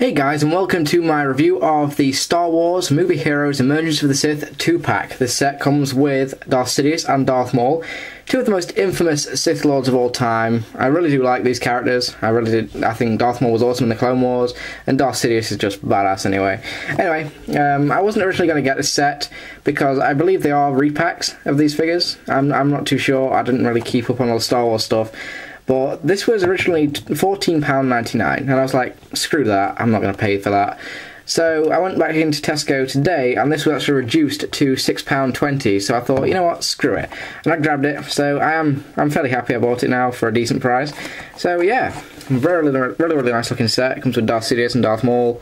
Hey guys, and welcome to my review of the Star Wars Movie Heroes Emergence of the Sith 2-pack. This set comes with Darth Sidious and Darth Maul, two of the most infamous Sith Lords of all time. I really do like these characters. I think Darth Maul was awesome in the Clone Wars, and Darth Sidious is just badass anyway. Anyway, I wasn't originally going to get this set because I believe they are repacks of these figures. I'm not too sure. I didn't really keep up on all the Star Wars stuff. But this was originally £14.99, and I was like, screw that, I'm not going to pay for that. So I went back into Tesco today, and this was actually reduced to £6.20, so I thought, you know what, screw it. And I grabbed it, so I'm fairly happy I bought it now for a decent price. So yeah, really nice looking set. It comes with Darth Sidious and Darth Maul.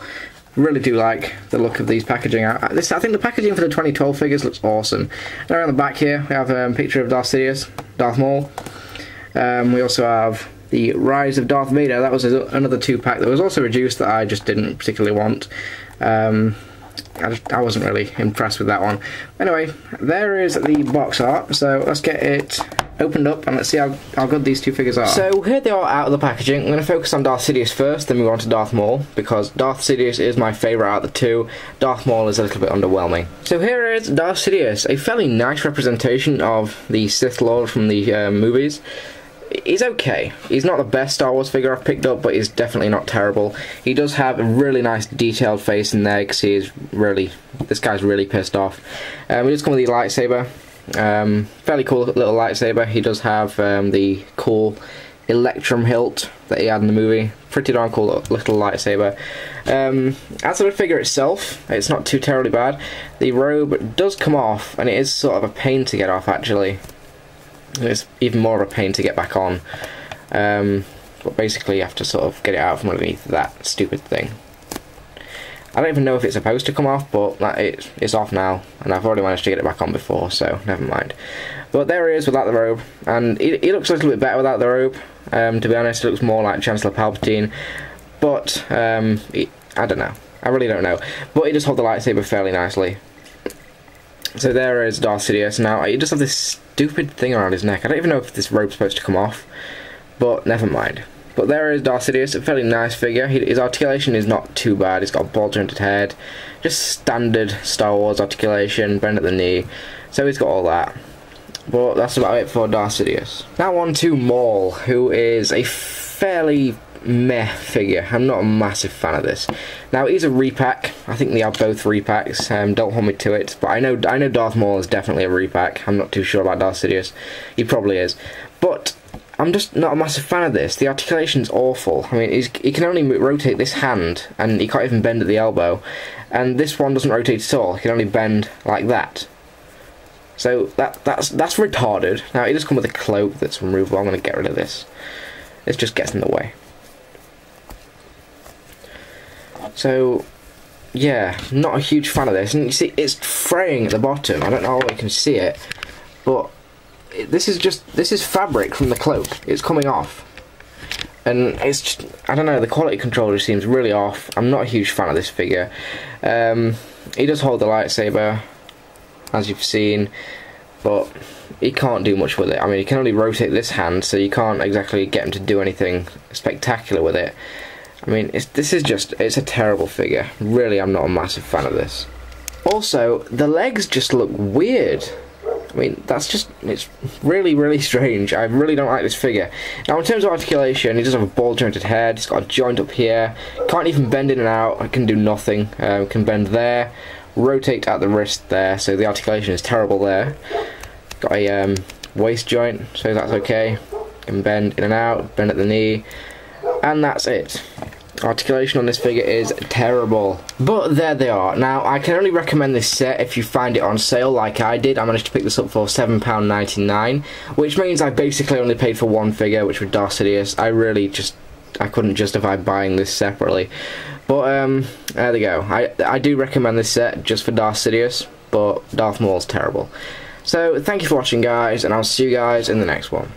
Really do like the look of these packaging. I think the packaging for the 2012 figures looks awesome. And around the back here, we have a picture of Darth Sidious, Darth Maul. We also have the Rise of Darth Vader. That was another 2-pack that was also reduced that I just didn't particularly want. I wasn't really impressed with that one. Anyway, there is the box art, so let's get it opened up and let's see how good these two figures are. So here they are out of the packaging. I'm going to focus on Darth Sidious first, then move on to Darth Maul, because Darth Sidious is my favourite out of the two. Darth Maul is a little bit underwhelming. So here is Darth Sidious, a fairly nice representation of the Sith Lord from the movies. He's okay. He's not the best Star Wars figure I've picked up, but he's definitely not terrible. He does have a really nice detailed face in there. You can see this guy's really pissed off. He does come with the lightsaber. Fairly cool little lightsaber. He does have the cool Electrum hilt that he had in the movie. Pretty darn cool little lightsaber. As for the figure itself, it's not too terribly bad. The robe does come off, and it is sort of a pain to get off actually. It's even more of a pain to get back on, but basically you have to sort of get it out from underneath that stupid thing. I don't even know if it's supposed to come off, but it's off now, and I've already managed to get it back on before, so never mind. But there he is without the robe, and he looks a little bit better without the robe. To be honest, it looks more like Chancellor Palpatine, but I don't know. I really don't know. But he does hold the lightsaber fairly nicely. So there is Darth Sidious. Now, he does have this stupid thing around his neck. I don't even know if this robe's supposed to come off, but never mind. But there is Darth Sidious, a fairly nice figure. His articulation is not too bad. He's got a ball-jointed head, just standard Star Wars articulation, bend at the knee. So he's got all that. But that's about it for Darth Sidious. Now on to Maul, who is a fairly meh figure. I'm not a massive fan of this. Now he's a repack. I think they are both repacks. Don't hold me to it, but I know Darth Maul is definitely a repack. I'm not too sure about Darth Sidious. He probably is, but I'm just not a massive fan of this. The articulation's awful. I mean, he can only rotate this hand, and he can't even bend at the elbow. And this one doesn't rotate at all. He can only bend like that. So that's retarded. Now he does come with a cloak that's removable. I'm going to get rid of this. This just gets in the way. So, yeah, not a huge fan of this. And you see, it's fraying at the bottom. I don't know how you can see it, but this is fabric from the cloak. It's coming off, and it's just, I don't know. The quality control just seems really off. I'm not a huge fan of this figure. He does hold the lightsaber, as you've seen, but he can't do much with it. I mean, he can only rotate this hand, so you can't exactly get him to do anything spectacular with it. I mean, it's a terrible figure. Really, I'm not a massive fan of this. Also, the legs just look weird. I mean, it's really strange. I really don't like this figure. Now, in terms of articulation, he does have a ball-jointed head. He's got a joint up here. Can't even bend in and out. I can do nothing. Can bend there. Rotate at the wrist there. So the articulation is terrible there. Got a waist joint, so that's okay. Can bend in and out. Bend at the knee. And that's it. Articulation on this figure is terrible. But there they are. Now, I can only recommend this set if you find it on sale like I did. I managed to pick this up for £7.99, which means I basically only paid for one figure, which was Darth Sidious. I couldn't justify buying this separately. But, there they go. I do recommend this set just for Darth Sidious, but Darth Maul's terrible. So, thank you for watching, guys, and I'll see you guys in the next one.